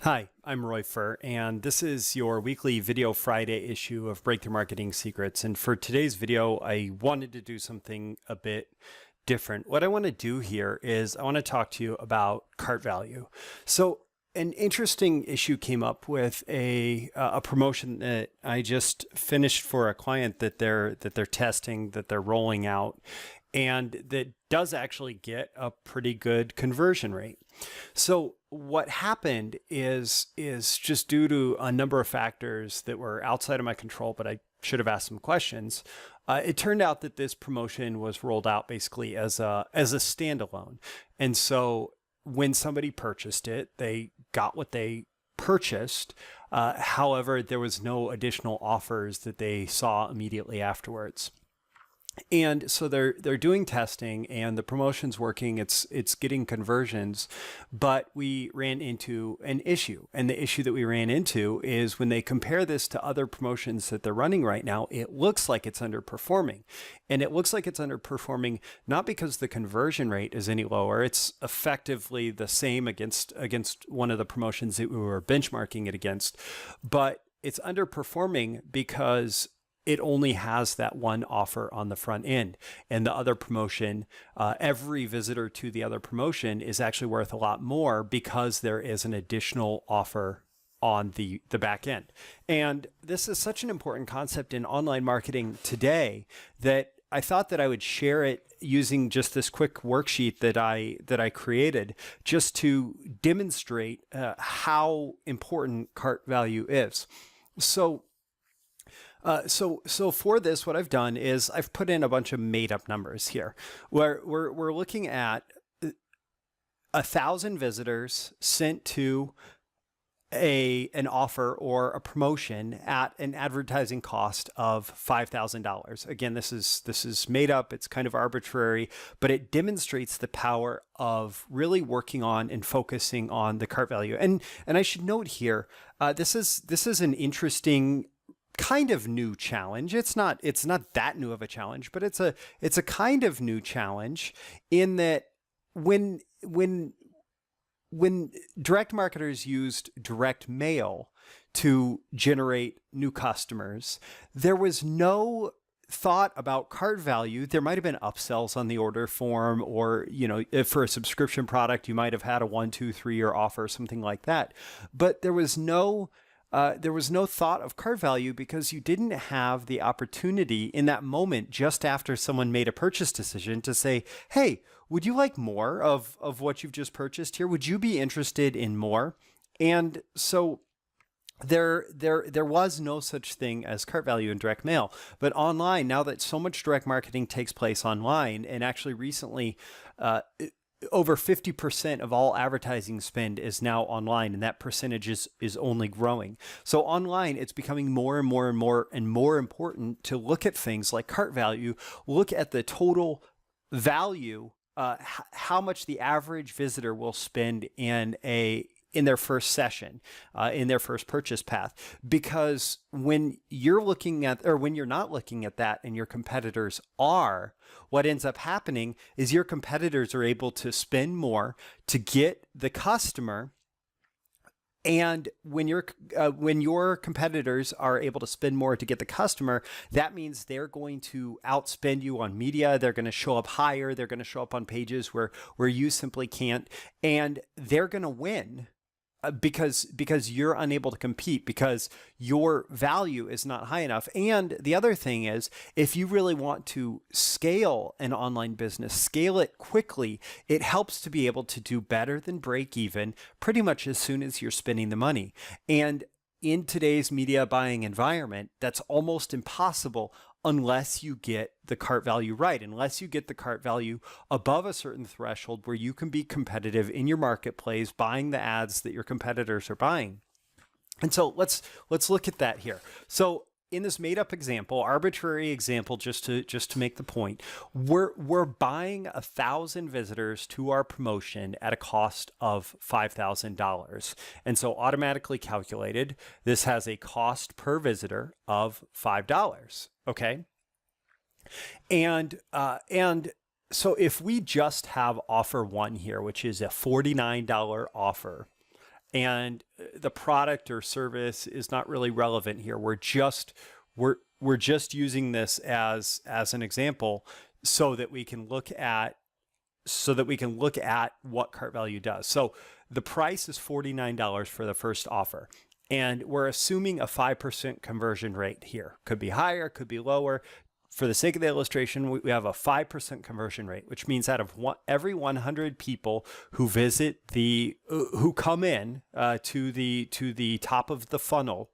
Hi, I'm Roy Furr, and this is your weekly Video Friday issue of Breakthrough Marketing Secrets. And for today's video, I wanted to do something a bit different. What I want to do here is I want to talk to you about cart value. So an interesting issue came up with a promotion that I just finished for a client that they're testing, that they're rolling out, and that does actually get a pretty good conversion rate. So what happened is just due to a number of factors that were outside of my control, but I should have asked some questions. It turned out that this promotion was rolled out basically as a standalone, and so when somebody purchased it, they got what they purchased. However, there was no additional offers that they saw immediately afterwards. And so they're doing testing and the promotion's working, it's getting conversions, but we ran into an issue. And the issue that we ran into is when they compare this to other promotions that they're running right now, it looks like it's underperforming. And it looks like it's underperforming not because the conversion rate is any lower, it's effectively the same against one of the promotions that we were benchmarking it against, but it's underperforming because it only has that one offer on the front end. And the other promotion, every visitor to the other promotion is actually worth a lot more because there is an additional offer on the back end. And this is such an important concept in online marketing today that I thought that I would share it using just this quick worksheet that I created just to demonstrate how important cart value is. So for this, what I've done is I've put in a bunch of made up numbers here where we're looking at 1,000 visitors sent to an offer or a promotion at an advertising cost of $5,000. Again, this is made up. It's kind of arbitrary, but it demonstrates the power of really working on and focusing on the cart value. And I should note here, this is an interesting kind of new challenge. It's not that new of a challenge, but it's a kind of new challenge in that when direct marketers used direct mail to generate new customers, there was no thought about cart value. There might have been upsells on the order form, or, if for a subscription product, you might have had a 1, 2, 3-year offer, something like that. But there was no thought of cart value because you didn't have the opportunity in that moment just after someone made a purchase decision to say, hey, would you like more of what you've just purchased here? Would you be interested in more? And so there was no such thing as cart value in direct mail. But online, now that so much direct marketing takes place online, and actually recently, over 50% of all advertising spend is now online, and that percentage is only growing. So online, it's becoming more and more and more and more important to look at things like cart value, look at the total value, how much the average visitor will spend in their first session, in their first purchase path. Because when you're looking at, or when you're not looking at that and your competitors are, what ends up happening is your competitors are able to spend more to get the customer. And when your competitors are able to spend more to get the customer, that means they're going to outspend you on media. They're going to show up higher. They're going to show up on pages where you simply can't, and they're going to win because you're unable to compete, because your value is not high enough. And the other thing is, if you really want to scale an online business, scale it quickly, it helps to be able to do better than break even pretty much as soon as you're spending the money. And in today's media buying environment, that's almost impossible unless you get the cart value right, unless you get the cart value above a certain threshold where you can be competitive in your marketplace, buying the ads that your competitors are buying. And so let's look at that here. So in this made up example, arbitrary example, just to make the point, we're buying 1,000 visitors to our promotion at a cost of $5,000. And so automatically calculated, this has a cost per visitor of $5. Okay. And so if we just have offer one here, which is a $49 offer and the product or service is not really relevant here. We're just using this as an example so that we can look at what cart value does. So the price is $49 for the first offer. And we're assuming a 5% conversion rate here. Could be higher, could be lower. For the sake of the illustration, we have a 5% conversion rate, which means out of every 100 people who who come in to the top of the funnel,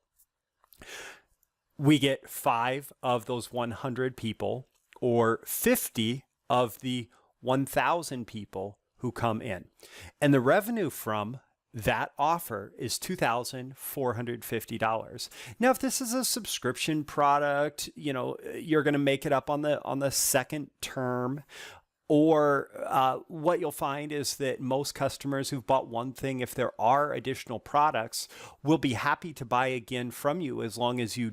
we get 5 of those 100 people, or 50 of the 1,000 people who come in. And the revenue from that offer is $2,450. Now, if this is a subscription product, you're going to make it up on the second term. Or what you'll find is that most customers who've bought one thing, if there are additional products, will be happy to buy again from you as long as you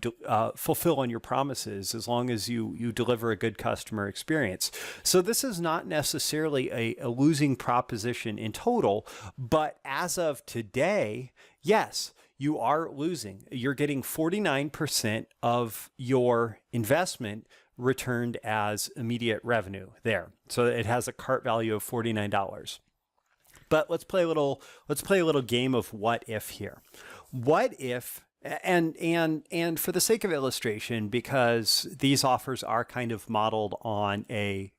fulfill on your promises, as long as you deliver a good customer experience. So this is not necessarily a losing proposition in total, but as of today, yes, you are losing. You're getting 49% of your investment returned as immediate revenue there. So it has a cart value of $49. But let's play a little game of what if here. What if, and for the sake of illustration, because these offers are kind of modeled on a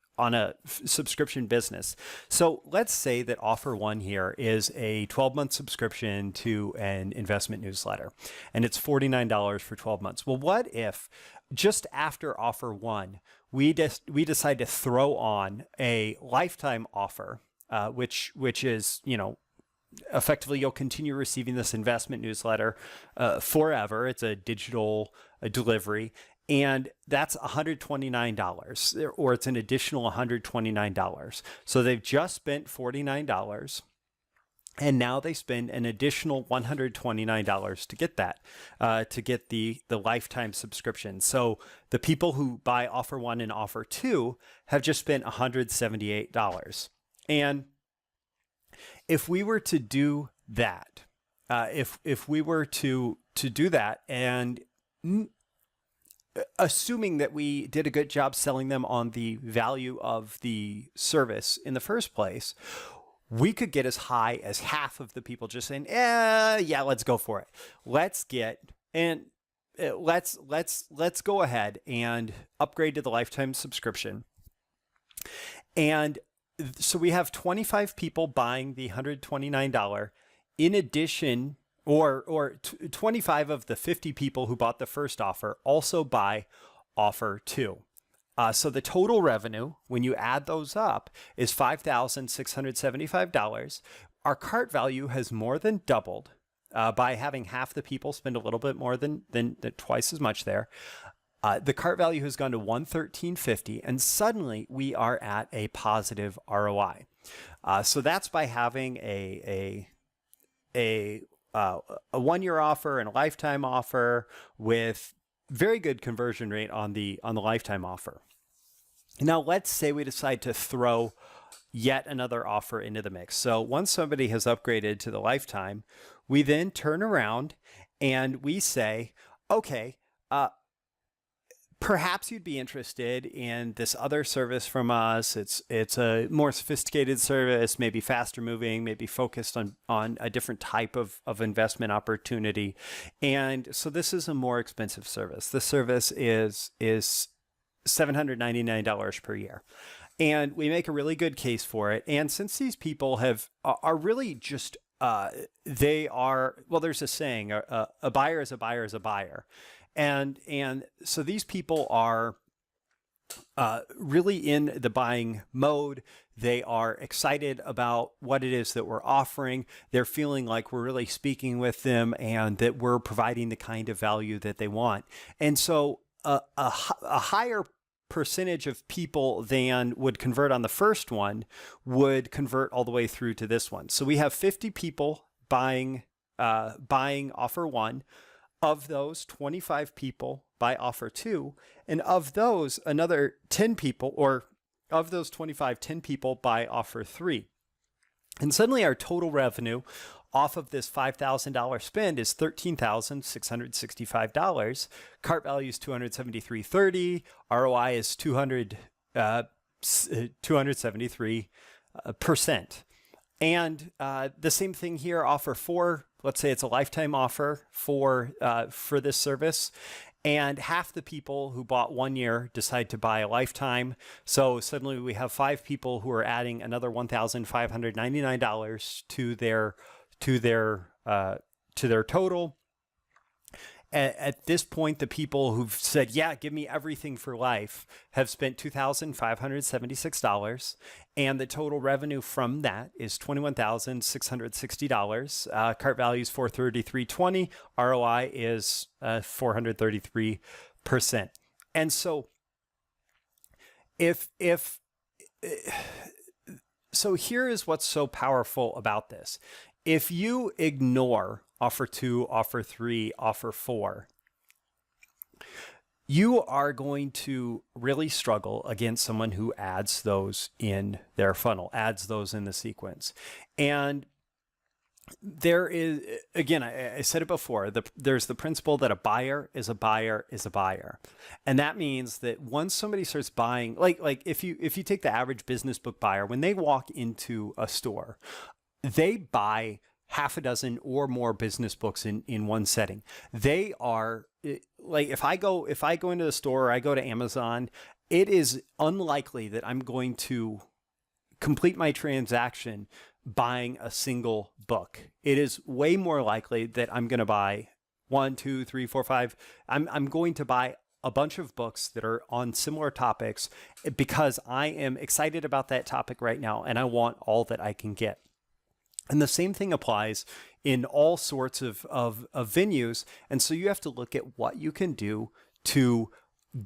subscription business. So let's say that offer one here is a 12-month subscription to an investment newsletter, and it's $49 for 12 months. Well, what if just after offer one, we decide to throw on a lifetime offer, which is, effectively you'll continue receiving this investment newsletter forever. It's a digital delivery. And that's $129, or it's an additional $129. So they've just spent $49, and now they spend an additional $129 to get that, to get the lifetime subscription. So the people who buy offer one and offer two have just spent $178. And if we were to do that, if we were to do that, and assuming that we did a good job selling them on the value of the service in the first place, we could get as high as half of the people just saying, yeah, let's go for it. Let's go ahead and upgrade to the lifetime subscription. And so we have 25 people buying the $129 in addition, or 25 of the 50 people who bought the first offer also buy offer two. So the total revenue, when you add those up, is $5,675. Our cart value has more than doubled by having half the people spend a little bit more than twice as much there. The cart value has gone to $113.50, and suddenly we are at a positive ROI. So that's by having a 1-year offer and a lifetime offer with very good conversion rate on the lifetime offer. Now, let's say we decide to throw yet another offer into the mix. So once somebody has upgraded to the lifetime, we then turn around and we say, okay, perhaps you'd be interested in this other service from us. It's a more sophisticated service, maybe faster moving, maybe focused on a different type of investment opportunity. And so this is a more expensive service. This service is $799 per year. And we make a really good case for it. And since these people are really just, there's a saying, a buyer is a buyer is a buyer. And so these people are really in the buying mode. They are excited about what it is that we're offering. They're feeling like we're really speaking with them and that we're providing the kind of value that they want. And so a higher percentage of people than would convert on the first one would convert all the way through to this one. So we have 50 people buying offer one. Of those, 25 people buy offer two, and of those, another 10 people, or of those 25, 10 people buy offer three. And suddenly our total revenue off of this $5,000 spend is $13,665. Cart value is $273.30. ROI is 273%. And the same thing here, offer 4, let's say it's a lifetime offer for this service. And half the people who bought 1 year decide to buy a lifetime. So suddenly we have 5 people who are adding another $1,599 to their total. At this point, the people who've said, yeah, give me everything for life, have spent $2,576. And the total revenue from that is $21,660. Cart value is $433.20. ROI is 433%. And so so here is what's so powerful about this. If you ignore offer 2, offer 3, offer 4, you are going to really struggle against someone who adds those in their funnel, adds those in the sequence. And there is, again, I said it before, there's the principle that a buyer is a buyer is a buyer. And that means that once somebody starts buying, like if you take the average business book buyer, when they walk into a store, they buy half a dozen or more business books in one setting. They are like, if I go into the store or I go to Amazon, it is unlikely that I'm going to complete my transaction buying a single book. It is way more likely that I'm going to buy 1, 2, 3, 4, 5. I'm going to buy a bunch of books that are on similar topics because I am excited about that topic right now and I want all that I can get. And the same thing applies in all sorts of venues. And so you have to look at what you can do to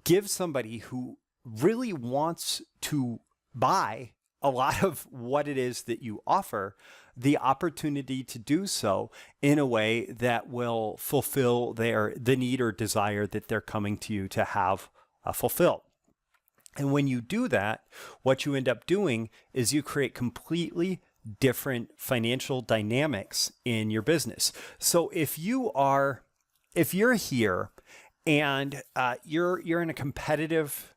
give somebody who really wants to buy a lot of what it is that you offer the opportunity to do so in a way that will fulfill the need or desire that they're coming to you to have fulfilled. And when you do that, what you end up doing is you create completely different financial dynamics in your business. So if you're here and you're in a competitive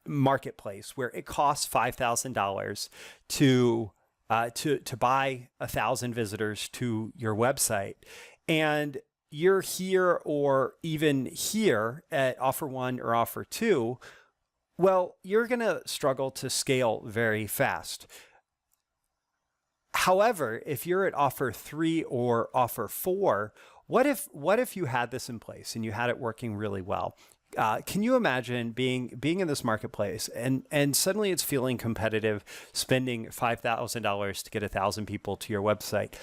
marketplace where it costs $5,000 to buy 1,000 visitors to your website, and you're here or even here at offer 1 or offer 2, well, you're going to struggle to scale very fast. However, if you're at offer 3 or offer 4, what if you had this in place and you had it working really well? Can you imagine being in this marketplace and suddenly it's feeling competitive, spending $5,000 to get 1,000 people to your website,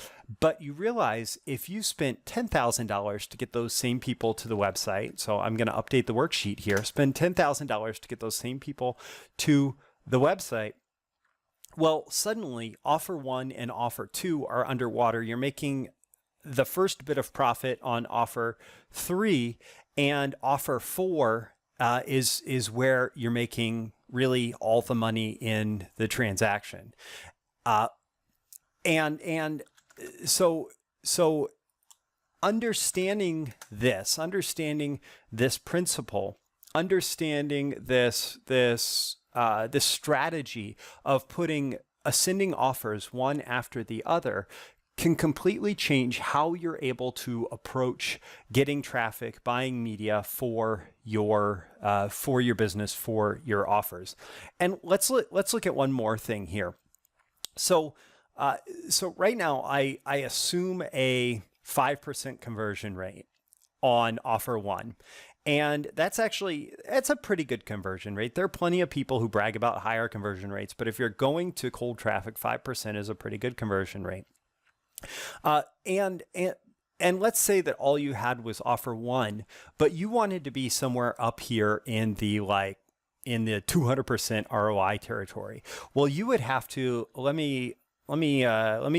but you realize if you spent $10,000 to get those same people to the website, so I'm going to update the worksheet here, spend $10,000 to get those same people to the website. Well, suddenly offer 1 and offer 2 are underwater. You're making the first bit of profit on offer 3, and offer 4 is where you're making really all the money in the transaction. And so understanding this principle, understanding this strategy of putting ascending offers one after the other can completely change how you're able to approach getting traffic, buying media for your business, for your offers. And let's look at one more thing here. So right now I assume a 5% conversion rate on offer 1. And that's a pretty good conversion rate. There are plenty of people who brag about higher conversion rates, but if you're going to cold traffic, 5% is a pretty good conversion rate. And let's say that all you had was offer 1, but you wanted to be somewhere up here in the 200% ROI territory. Well, you would have to, let me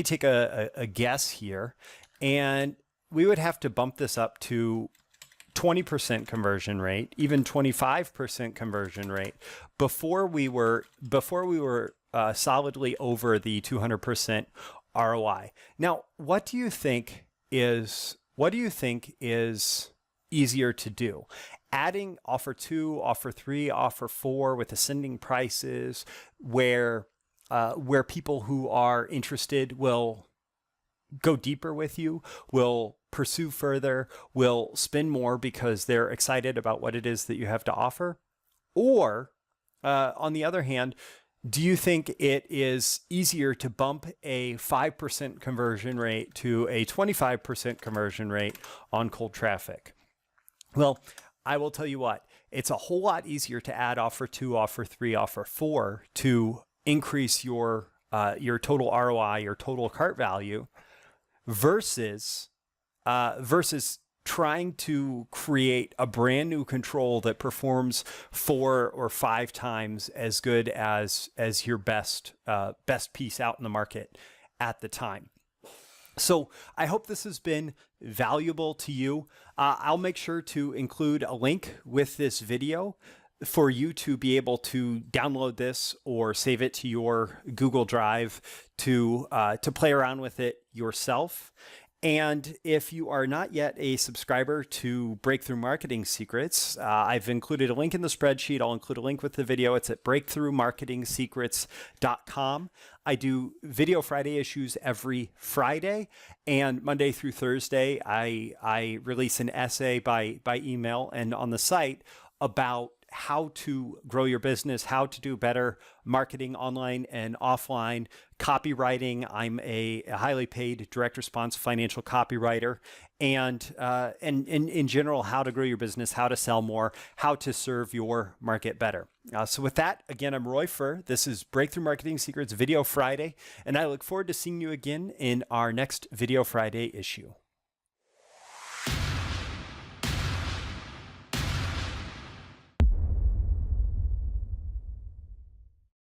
take a guess here, and we would have to bump this up to 20% conversion rate, even 25% conversion rate before we were solidly over the 200% ROI. Now, what do you think is easier to do? Adding offer 2, offer 3, offer 4 with ascending prices, where people who are interested will go deeper with you, will pursue further, will spend more because they're excited about what it is that you have to offer? Or on the other hand, do you think it is easier to bump a 5% conversion rate to a 25% conversion rate on cold traffic? Well, I will tell you what, it's a whole lot easier to add offer 2, offer 3, offer 4 to increase your total ROI, your total cart value, versus trying to create a brand new control that performs 4 or 5 times as good as your best piece out in the market at the time. So I hope this has been valuable to you. I'll make sure to include a link with this video for you to be able to download this or save it to your Google Drive to play around with it yourself. And if you are not yet a subscriber to Breakthrough Marketing Secrets, I've included a link in the spreadsheet. I'll include a link with the video. It's at breakthroughmarketingsecrets.com. I do Video Friday issues every Friday, and Monday through Thursday, I release an essay by email and on the site about how to grow your business, how to do better marketing online and offline, copywriting. I'm a highly paid direct response financial copywriter, and in general, how to grow your business, how to sell more, how to serve your market better. So with that, again, I'm Roy Furr. This is Breakthrough Marketing Secrets Video Friday, and I look forward to seeing you again in our next Video Friday issue.